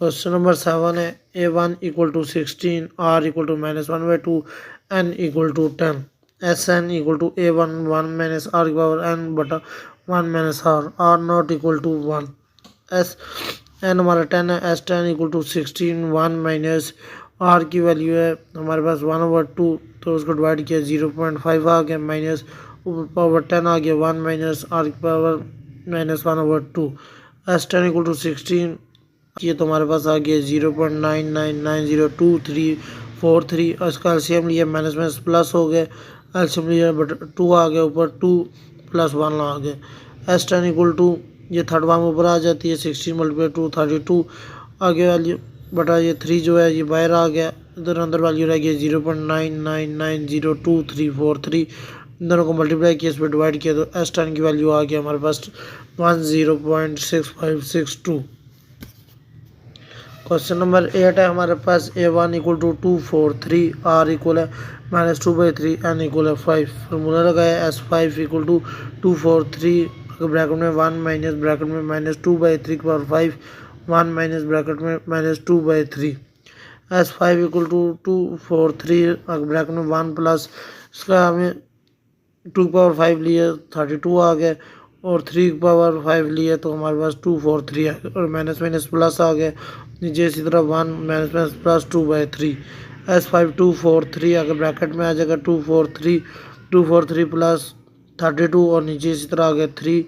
Question number 7 है a1 equal to 16, r equal to -1/2, n equal to 10, sn equal to a1 1 minus r की power n बटा 1 minus r not equal to 1। S N हमारा 10 है, S 10 equal to 16, 1 minus r की value है हमारे पास 1/2, तो उसको डिवाइड किया 0.5 आ गया, माइनस पावर 10 आ गया 1 माइनस r की पावर -1/2। एस 10 इक्वल टू 16 ये तो हमारे पास आ गया 0.99902343, और इसका एलसीएम लिया माइनस माइनस प्लस हो गए, एलसीएम लिया बट 2 आ गया ऊपर, 2 + 1 आ गया। एस 10 इक्वल टू ये थर्ड वाम ऊपर आ जाती है 16 × 2 32, आगे वाली बटा ये 3 जो है ये बाहर आ गया, इधर अंदर वैल्यू रह गई 0.99902343, इन दोनों को मल्टीप्लाई किया, इस पर डिवाइड किया तो एस 10 की वैल्यू आ गया हमारे पास 10.6562। क्वेश्चन नंबर 8 है हमारे पास a1 equal to 243, r equal है -2/3, n इक्वल है 5। फार्मूला लगाया s5 इक्वल टू 243 ब्रैकेट में 1 माइनस ब्रैकेट में -2/3 की पावर 5, 1 माइनस ब्रैकेट में -2/3, s5 इक्वल टू 243 ब्रैकेट में 1 प्लस इसका हमें 2 की पावर 5 लिए 32 आ गए, और 3 की पावर 5 लिए तो हमारे पास 243 आ गया, और माइनस माइनस प्लस आ गए नीचे इसी तरह 1 माइनस माइनस प्लस 2/3, s5 243 अगर ब्रैकेट में आ जाएगा 243 प्लस 32, और नीचे इसी तरह आ गया 3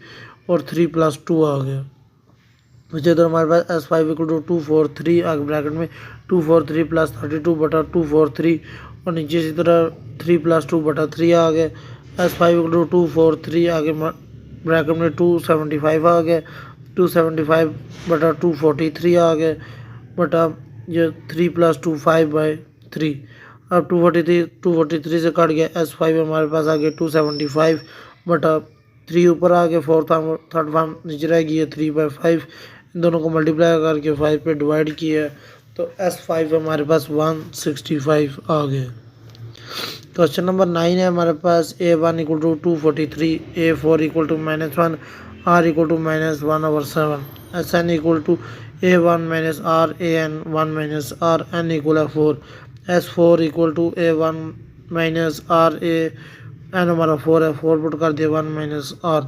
और 3 + 2 आ गया। नीचे इधर हमारे पास s5 इक्वल टू 243 आगे ब्रैकेट में 243 + 32 बटा 243, और नीचे इसी तरह 3 + 2 बटा 3 आ गए। s5 इक्वल टू 243 आगे ब्रैकेट में 275 आ गए, 275 बटा 243 आ गए, बटा ये 3 + 2 5/3। अब 243 से कट गया, s5 हमारे पास आ गया 275 बटा 3 ऊपर आ गया, थर्ड फॉर्म नीचे रह गई है 3/5, इन दोनों को मल्टीप्लाई करके 5 पे डिवाइड किया तो s5 हमारे पास 165 आ गया। क्वेश्चन नंबर 9 है हमारे पास a1 equal to 243, a4 equal to -1, r equal to -1/7, sn equal to a1 minus r, an 1 minus r, n equal है 4, s4 equal to a1 minus r, n हमारा 4 है, 4 पुट कर दिया 1 minus r,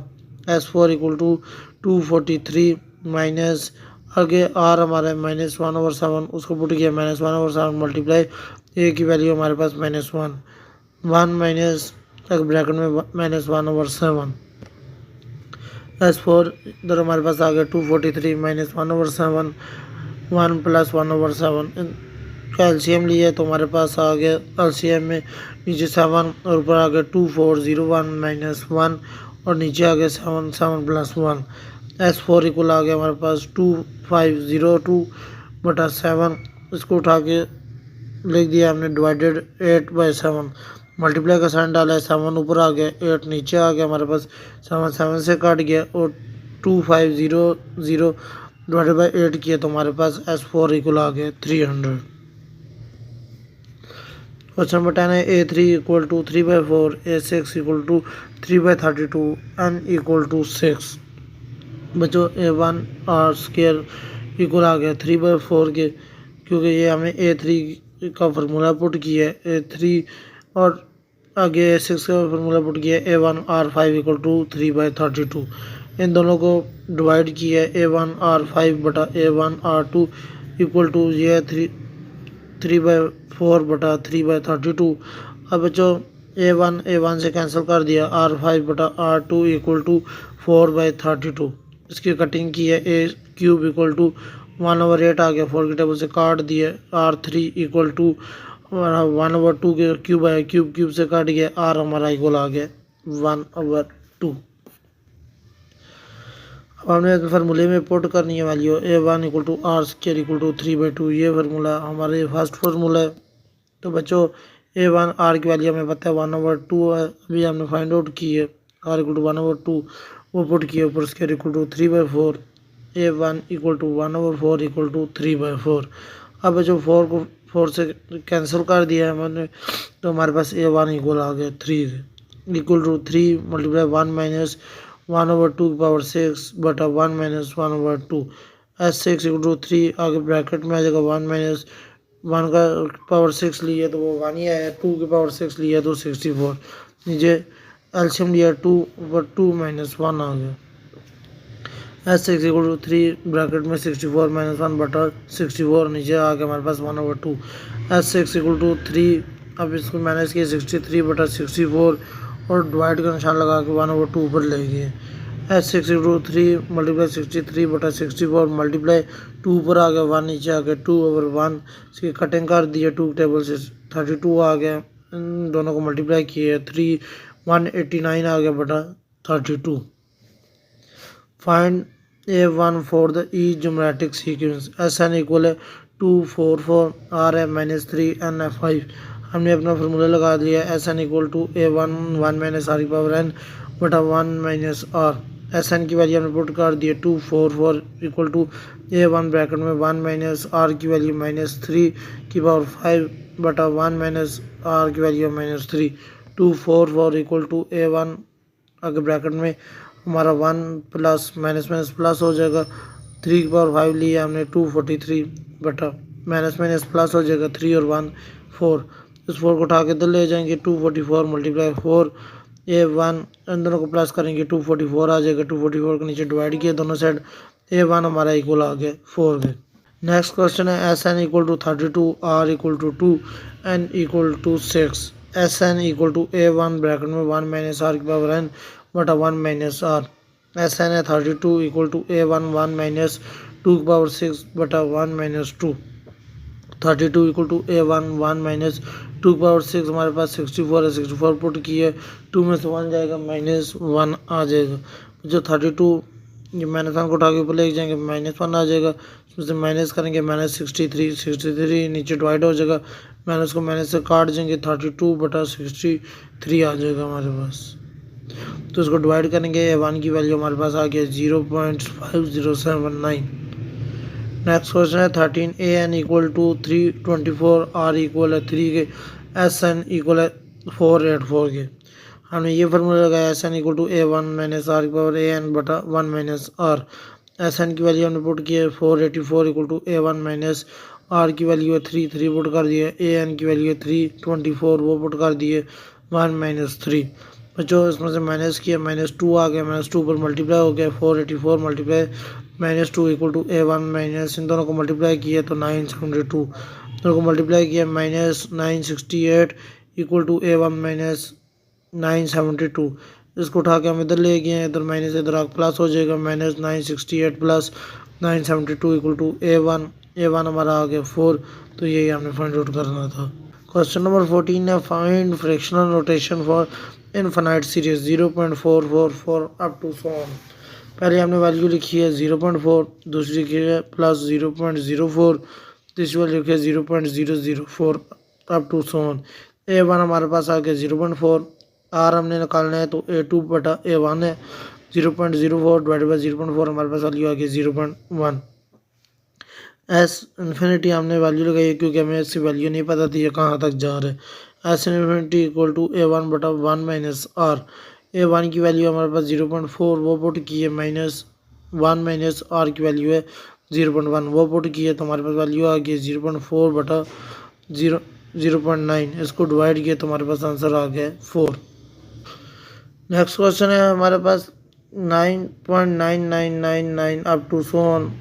s4 equal to 243 minus आगे r हमारा -1/7, उसको put किया -1/7 multiply a की वैल्यू हमारे पास -1 माइनस ब्रैकेट में -1/7, s4 इधर हमारे पास आ गया 243 -1/7, 1 + 1/7, का एलसीएम लिया तो हमारे पास आ गया एलसीएम में नीचे 7 और ऊपर आ गया 2401 -1, और नीचे आ गया 7 7 + 1, s4 इक्वल आ गया हमारे पास 2502 बटा 7, इसको उठा के लिख दिया हमने डिवाइडेड 8/7, मल्टीप्लाई का साइन डाला है, 7 ऊपर आ गया 8 नीचे आ गया हमारे पास 7 7 से कट गया, और 2500 डिवाइडेड बाई 8 किया तो हमारे पास s4 इक्वल आ गया 300। क्वेश्चन नंबर 10 है a3 equal to 3/4, a6 equal to 3/32, n equal to 6। बच्चों a1 r² इक्वल आ गया 3/4 के, क्योंकि ये हमें a3 का फार्मूला पुट किया है, a3 और आगे a6 का फार्मूला पुट किया है, a1 r5 इक्वल टू 3/32, इन दोनों को डिवाइड किया है a1 r5 बटा a1 r2 इक्वल टू ये 3/4 बटा 3/32। अब बच्चों a1 से कैंसिल कर दिया, r5 बटा r2 इक्वल टू 4/32, इसकी कटिंग की है, a³ इक्वल टू 1/8 आ गया, 4 की टेबल से काट दिया, r3 इक्वल टू 1/2 के क्यूब से काट गया, r हमारा इक्वल आ गया 1/2। अब हमने फार्मूले में पुट करनी है value a1 equal to r² equal to 3/2, ये फार्मूला हमारे फर्स्ट फार्मूला है। तो बच्चों a1 r की वैल्यू हमें पता है 1/2 है, अभी हमने फाइंड आउट की है, r इक्वल टू 1/2 वो पुट किया, ऊपर square equal to 3/4, a1 equal to 1/4 equal to 3/4। अब बच्चों 4 को 4 से कैंसिल कर दिया है हमने, तो हमारे पास a1 इक्वल आ गया 3 इक्वल टू 3 मल्टीप्लाई 1 माइनस 1/2 की पावर 6 बटा 1 माइनस 1/2, S6 इक्वल टू 3 आगे ब्रैकेट में आ जाएगा 1 माइनस 1 का पावर 6 लिया तो वो 1 ही आया, 2 की पावर 6 लिया तो 64, नीचे एल्शियम लिया 2 ऊपर 2 माइनस 1 आ गया। S6 इक्वल टू 3 ब्रैकेट में 64 माइनस 1 बटा 64, नीचे आ गया हमारे पास 1/2। S6 इक्वल टू 3, अब इसको माइनस किया 63 बटा 64 और डिवाइड का निशान लगा के 1/2 ऊपर ले गए। S6 इक्वल टू 3 मल्टीप्लाई 63 बटा 64 मल्टीप्लाई 2 ऊपर आ गया 1, नीचे आ गया 2/1, इसकी कटिंग कर दिया 2 टेबल से 32 आ गया, इन दोनों को मल्टीप्लाई किया 3 189 आ गया बटा 32। Find A1 for the E geometric sequence. SN equal है 2 4 4, R है -3, N है 5। हमने अपना फार्मूला लगा दिया। SN equal to A1 1 minus R की पावर N बटा 1 माइनस R। SN की वैल्यू हमने पुट कर दी है 2 4 4 इक्वल टू A1 ब्रैकेट में 1 माइनस R की वैल्यू -3 की पावर 5 बटा 1 माइनस R की वैल्यू -3। 2 4 4 इक्वल टू A1 आगे ब्रैकेट में हमारा 1 प्लस माइनस माइनस प्लस हो जाएगा, 3 की पावर 5 लिया हमने 243 बटा माइनस माइनस प्लस हो जाएगा 3 और 1 4, इस 4 को उठा के इधर ले जाएंगे 244 मल्टीप्लाई 4 A1, इन दोनों को प्लस करेंगे 244 आ जाएगा, 244 के नीचे डिवाइड किया दोनों साइड, A1 हमारा इक्वल आ गया 4 के। नेक्स्ट क्वेश्चन है SN equal to 32, R equal to 2, N equal to 6। SN equal to A1 bracket में 1 माइनस R की पावर N बटा 1 माइनस R। SN है 32 इक्वल टू A1 1 माइनस 2 की पावर 6 बटा 1 minus 2। 32 equal to A1 1 minus 2 की power 6, हमारे पास 64 है, 64 put किए 2 में से 1 जाएगा -1 आ जाएगा। जो 32 ये -1 को उठा के ऊपर ले जाएंगे -1 आ जाएगा, उसमें से माइनस करेंगे -63 63 नीचे डिवाइड हो जाएगा, माइनस को माइनस से काट देंगे 32 बटा 63 आ जाएगा हमारे पास। तो इसको डिवाइड करेंगे, A1 की वैल्यू हमारे पास आ गया 0.5079। नेक्स्ट क्वेश्चन है 13 AN equal to 324, R equal है 3 के, SN इक्वल है 484 के। हमने ये फार्मूला लगाया SN equal to A1 minus R की पावर AN बटा 1 माइनस R। SN की वैल्यू हमने पुट की है 484 equal to A1 minus R की वैल्यू है 3 3 पुट कर दिए, AN की वैल्यू है 324 वो पुट कर दिए 1 माइनस 3। बच्चों इसमें से माइनस किया -2 आ गया, -2 पर मल्टीप्लाई हो गया 484 multiply -2 equal to A1 minus, इन दोनों को मल्टीप्लाई किया तो 972, दोनों को मल्टीप्लाई किया -968 इक्वल टू A1 माइनस 972, इसको उठा के हम इधर ले गए, इधर माइनस इधर आगे प्लस हो जाएगा, -968 प्लस 972 इक्वल टू A1 हमारा आ गया 4। तो यही हमने फाइंड आउट करना था। क्वेश्चन नंबर 14 है find fractional notation for infinite series 0.444 up to so on. पहले हमने वैल्यू लिखी है 0.4, दूसरी लिखी है प्लस 0.04, तीसरी वाली लिखी है 0.004 up to so on. A1 हमारे पास आ गया 0.4, R हमने निकालना है तो A2 बटा A1 है, 0.04 डिवाइडेड बाई 0.4 हमारे पास वैल्यू आ गई 0.1। S इन्फिनिटी हमने वैल्यू लगाई है क्योंकि हमें इसकी वैल्यू नहीं पता थी ये कहाँ तक जा रहा है। S infinity equal to A1 बटा 1 माइनस R। A1 की वैल्यू हमारे पास 0.4 वो पुट की है, -1 माइनस R की वैल्यू है 0.1 वो पुट की है, तो हमारे पास वैल्यू आ गई 0.4 बटा 0.9, इसको डिवाइड किया तो हमारे पास आंसर आ गया 4। नेक्स्ट क्वेश्चन है हमारे पास 9.9999 up to so on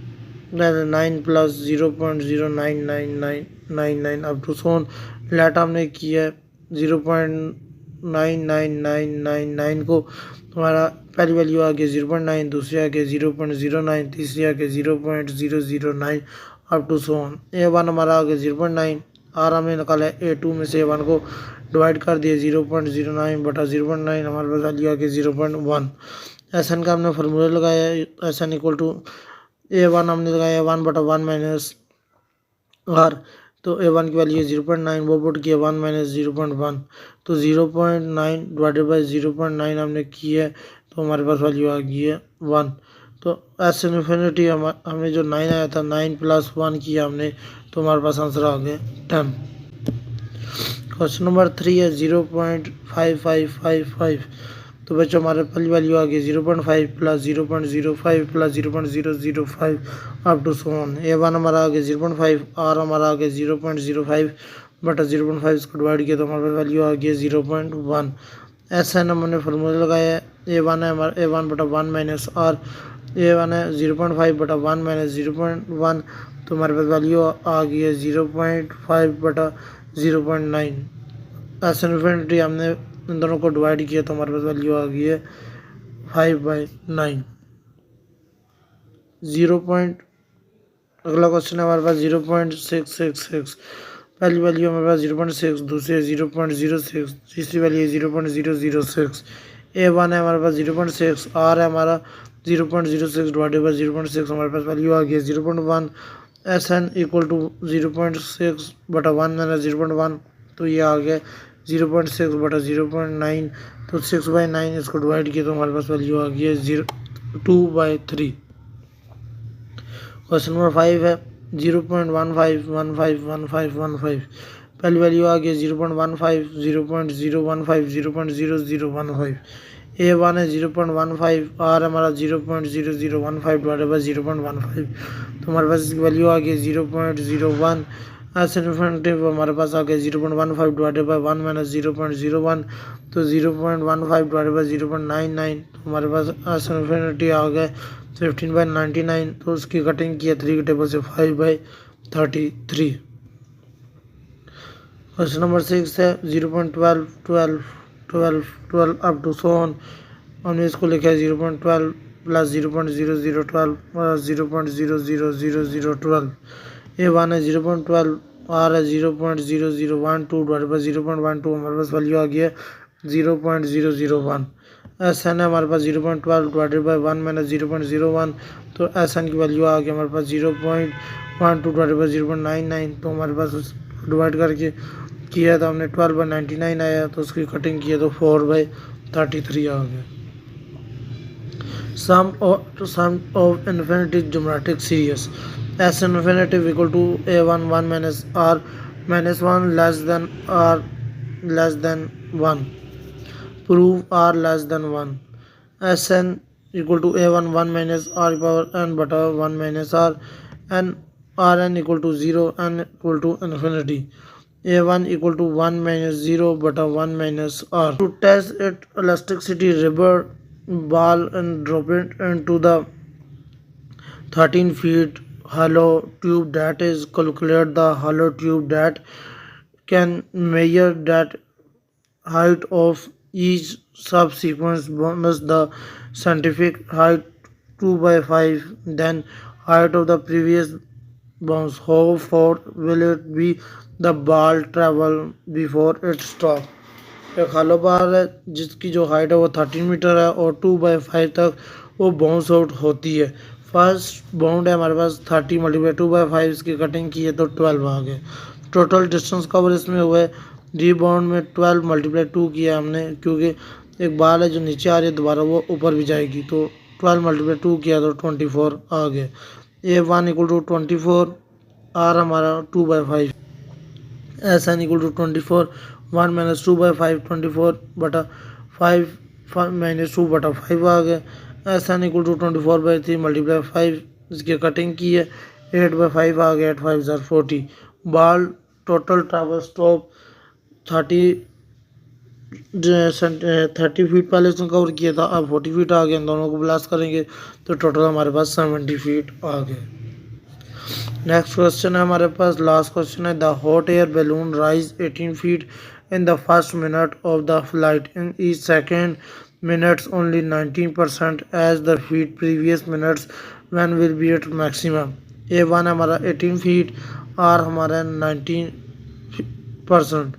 9 plus 0.09999 up to so on. Let हमने किया है 0.99999 को, हमारा पहली वैल्यू आ गई 0.9, दूसरी आ गई 0.09, तीसरी आ गई 0.009 अप टू सोन। A1 हमारा आ गया 0.9, R हमने निकाला है A2 में से A1 को डिवाइड कर दिया 0.09 बटा 0.9, हमारे पास वैल्यू आ गई 0.1। SN का हमने फार्मूला लगाया है, SN इक्वल टू A1 हमने लगाया 1 बटा 1 माइनस R, तो A1 की वैल्यू 0.9 वो पुट किया 1 माइनस 0.1, तो 0.9 डिवाइडेड बाई 0.9 हमने की है तो हमारे पास वैल्यू आ गई है 1। तो S इन्फिनिटी हमने जो 9 आया था 9 प्लस 1 किया हमने तो हमारे पास आंसर आ गया 10। क्वेश्चन नंबर 3 है 0.5555 तो बच्चों हमारे पहली वैल्यू आ गई 0.5 plus 0.05 plus 0.005 up to so on. A1 हमारा आ गया 0.5, R हमारा आ गया 0.05 बटा 0.5 इसको डिवाइड किया तो हमारे पास वैल्यू आ गई 0.1। ऐसा हमने फॉर्मूला लगाया है A1 है हमारा A1 बटा 1 माइनस R, A1 है 0.5 बटा 1 माइनस 0.1 तो हमारे पास वैल्यू आ गई है 0.5 बटा 0.9। ऐसा इन्फिनिटी हमने इन दोनों को डिवाइड किया तो हमारे पास वैल्यू आ गई है 5/9। अगला क्वेश्चन है हमारे पास 0.666। पहली वैल्यू हमारे पास 0.6, दूसरी 0.06, तीसरी वैल्यू 0.006। A1 है हमारे पास 0.6, R है हमारा 0.06 डिवाइडेड बाई 0.6 हमारे पास वैल्यू आ गई है 0.1। SN इक्वल टू 0.6 बटा 1 माइनस 0.1 तो ये आ गया 0.6 बटा 0.9 तो 6/9 इसको डिवाइड किया तो हमारे पास वैल्यू आ गई है 2/3। क्वेश्चन नंबर 5 है 0.15151515। पहली वैल्यू आ गई 0.15, 0.015, 0.0015। A1 है 0.15, R हमारा 0.0015 डिवाइडेड बाई 0.15 तो हमारे पास इसकी वैल्यू आ गई 0.01। ऐसे डिफरेंटिव हमारे पास आ गया 0.15 डिवाइडेड बाई 1 माइनस 0.01 तो 0.15 डिवाइडेड बाई 0.99 तो हमारे पास ऐसे डिफरेंटिव आ गए 15/99 तो उसकी कटिंग की है 3 के टेबल से 5/33। क्वेश्चन नंबर 6 है 0.12 12 12 12 अप टू सो ऑन। हमने इसको लिखा है 0.12 प्लस 0.0012 प्लस 0.000012। A1 है 0.12, R है 0.0012 डिवाइडेड बाई 0.12 हमारे पास वैल्यू आ गई है 0.001। SN है हमारे पास 0.12 डिवाइडेड बाई 1 माइनस 0.01 तो SN की वैल्यू आ गई हमारे पास 0.12 डिवाइडेड बाई 0.99 तो हमारे पास डिवाइड करके किया तो हमने 12/99 आया तो उसकी कटिंग किया तो 4/33 आ गया। Sum of infinite geometric series S infinitive equal to A1 1 minus R minus 1 less than R less than 1. Prove R less than 1. Sn equal to A1 1 minus R power n bata 1 minus R and Rn equal to 0 n equal to infinity. A1 equal to 1 minus 0 bata 1 minus R. To test its elasticity, rubber ball and drop it into the 13 feet hollow tube that is calculate the hollow tube that can measure that height of each subsequent bonus the scientific height 2/5 then height of the previous bounce. How far will it be the ball travel before it stop? एक हालो बार है जिसकी जो height है वो 13 metre है और 2/5 तक वो बाउंस आउट होती है। फर्स्ट बाउंड है हमारे पास 30 मल्टीप्लाई 2/5 इसकी कटिंग की है तो 12 आ गए। टोटल डिस्टेंस कवर इसमें हुआ है रीबाउंड में 12 मल्टीप्लाई 2 किया हमने क्योंकि एक बाल है जो नीचे आ रही है दोबारा वो ऊपर भी जाएगी तो 12 मल्टीप्लाई 2 किया तो 24 आ गए। A1 इक्वल टू 24, R हमारा 2/5, SN इक्वल टू 24, 1 माइनस 2/5 24 बटा 5 माइनस 2 बटा 5 आ गए। SN इक्वल टू 24/3 मल्टीप्लाई 5 इसकी कटिंग की है 8/5 आ गया 8 5 40। Ball total travel stop 30 feet पहले इसने कवर किया था अब 40 फीट आ गए। इन दोनों को प्लस करेंगे तो टोटल हमारे पास 70 फीट आ गए। नेक्स्ट क्वेश्चन है हमारे पास लास्ट क्वेश्चन है the hot air balloon rise 18 feet in the first minute of the flight. In each second minutes only 19% as the feet previous minutes when will be at maximum. A1 हमारा 18 feet, R हमारा 19%।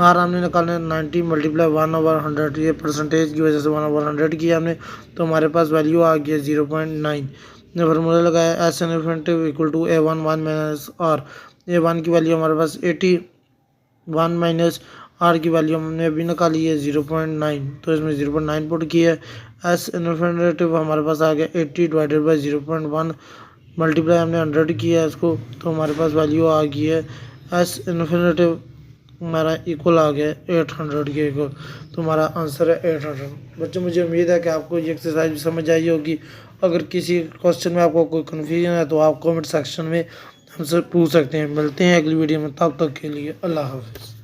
R हमने निकालना 90 multiply 1/100 ये percentage की वजह से 1/100 किया हमने तो हमारे पास वैल्यू आ गया 0.9। ने फार्मूला लगाया S infinitive equal to A1 1 minus R। A1 की वैल्यू हमारे पास 80, 1 माइनस R की वैल्यू हमने अभी निकाली है 0.9 तो इसमें 0.9 पुट किया है। एस इन्फिनिटिव हमारे पास आ गया 80 डिवाइडेड बाई 0.1 मल्टीप्लाई हमने 100 किया है इसको तो हमारे पास वैल्यू आ गई है एस इन्फिनिटिव हमारा इक्वल आ गया 800 के इक्वल, तो हमारा आंसर है 800। बच्चों मुझे उम्मीद है कि आपको ये एक्सरसाइज भी समझ आई होगी। अगर किसी क्वेश्चन में आपको कोई कन्फ्यूजन है तो आप कमेंट सेक्शन में हमसे पूछ सकते हैं। मिलते हैं अगली वीडियो में, तब तक के लिए अल्लाह हाफ़िज़।